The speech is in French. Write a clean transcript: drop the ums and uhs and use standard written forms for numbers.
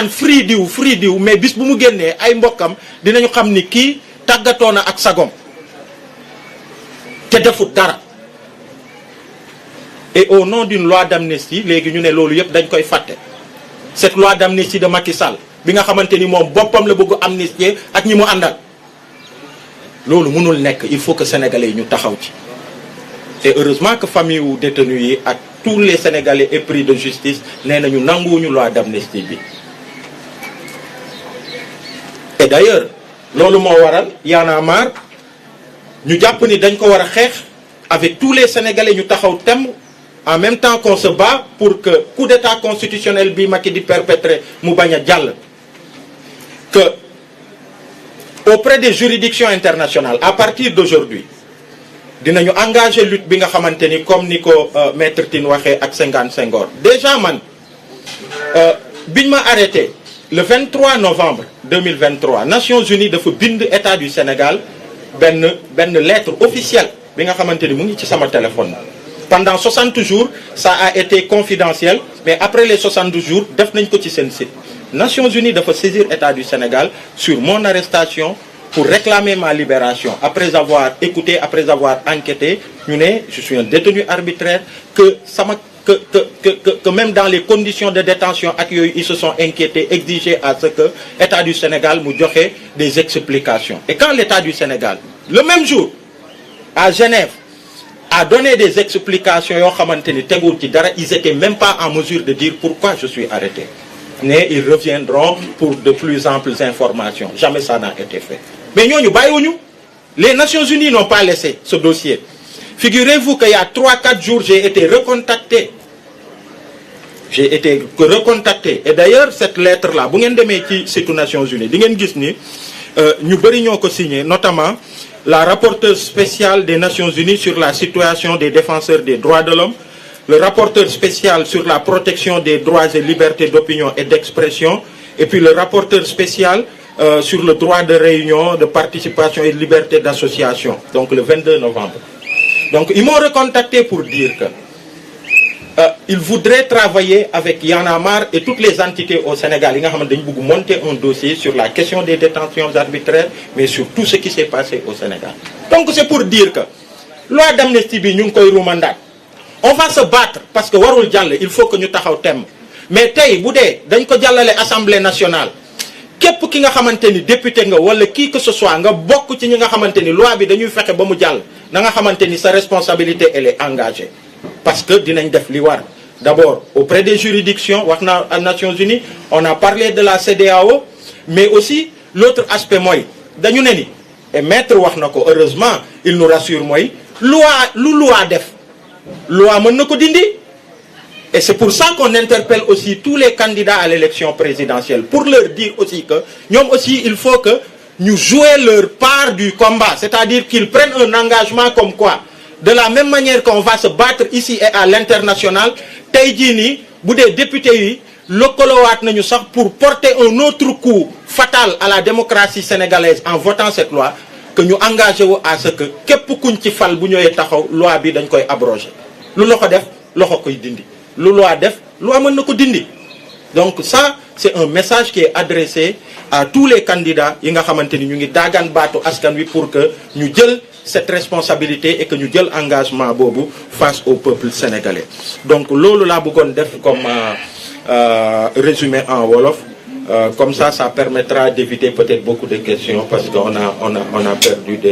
free diw mais bis bu mu génnee ay mbokkam dinañu xam ni kii tàggatoo na ak sagom te defut dara. Et au nom d'une loi d'amnistie léegi ñu ne loolu yëpp dañ koy fàtte cette loi d'amnistie de Macky Sall bi nga xamante ni moom boppam la bëgg amnistier ak ñi mu àndal loolu mënul nekk. Il faut que sénégalais yi ñu taxaw ci. Et heureusement que famille wu détenus yi ak tous les sénégalais épris de justice nee nañu nanguwuñu loi d'amnistie bi. Et d'ailleurs loolu moo waral Y'en a marre ñu jàpp ni dañ ko war a xeex avec tous les sénégalais ñu taxaw temm en même temps qu'on se bat pour que coup d'état constitutionnel bi Macky di perpétrer mu bañ a jàll. Que auprès des juridictions internationales à partir d'aujourd'hui dinañu engager lutte bi nga xamante ni comme ni ko maître Tine waxee ak Senghor déjà man biñ ma arrêté le 23 novembre 2023 Nations Unies dafa bind état du Sénégal benn lettre officielle bi nga xamante ni mu ngi ci sama téléphone. Pendant 60 jours ça a été confidentiel mais après les 62 jours def nañ ko ci seen site. Nations Unies dafa saisir état du Sénégal sur mon arrestation pour réclamer ma libération après avoir écouté, après avoir enquêté. ñu ne je suis un détenu arbitraire que même dans les conditions de détention ak yooyu ils se sont inquiétés, exigé à ce que état du Sénégal mu joxe des explications. Et quand l'état du Sénégal le même jour à Genève a donné des explications yoo xamante ni tegul ci dara, ils étaient même pas en mesure de dire pourquoi je suis arrêté. Mais ils reviendront pour de plus amples informations. Jamais ça n'a été fait. Mais ñooñu bàyyiwuñu. Les Nations Unies n'ont pas laissé ce dossier. Figurez-vous qu'il y a 3-4 jours, j'ai été recontacté. Et d'ailleurs, cette lettre-là, bu ngeen demee ci site Nations Unies, di ngeen gis ni ñu bëri ñoo ko signé, notamment la rapporteure spéciale des Nations Unies sur la situation des défenseurs des droits de l'homme, le rapporteur spécial sur la protection des droits et libertés d'opinion et d'expression, et puis le rapporteur spécial sur le droit de réunion, de participation et de liberté d'association, donc le 22 novembre. Donc ils m'ont recontacté pour dire que ils voudraient travailler avec Y'en a marre et toutes les entités au Sénégal yi nga xamante dañu bëgg monter un dossier sur la question des détentions arbitraires, mais sur tout ce qui s'est passé au Sénégal. Donc c'est pour dire que loi d'amnistie bi ñu ngi koy ruumandaat. On va se battre parce que warul jàll, il faut que ñu taxaw temm. Mais tey bu dee dañ ko jàllale Assemblée nationale képp ki nga xamante ni député nga wala qui que ce soit nga bokk ci ñi nga xamante ni loi bi dañuy fexe ba mu jàll na nga xamante ni sa responsabilité elle est engagée. Parce que dinañ def li war d'abord auprès des juridictions, wax na à Nations Unies, on a parlé de la CEDEAO, mais aussi l'autre aspect mooy dañu ne ni et maître wax na ko, heureusement il nous rassure mooy loi def loi mën na ko dindi. Et c'est pour ça qu'on interpelle aussi tous les candidats à l'élection présidentielle pour leur dire aussi que ñoom aussi il faut que ñu jouer leur part du combat, c'est-à-dire qu'ils prennent un engagement comme quoi de la même manière qu'on va se battre ici et à l'international, tey jii nii bu dee député yi lëkkalowaat nañu sax pour porter un autre coup fatal à la démocratie sénégalaise en votant cette loi, que ñu engagé wu à ce que képp kuñ ci fal bu ñëwee taxaw loi bi dañ koy abroger. Lu loxo def loxo koy dindi, lu loi def loi mën na ko dindi. Donc ça c'est un message qui est adressé à tous les candidats yi nga xamante ni ñu ngi daagaan baatu askan wi pour que ñu jël cette responsabilité et que ñu jël engagement boobu face au peuple sénégalais. Donc loolu laa bëggoon def comme résumé en wolof. Comme ça permettra d'éviter peut-être beaucoup de questions parce qu'on a perdu des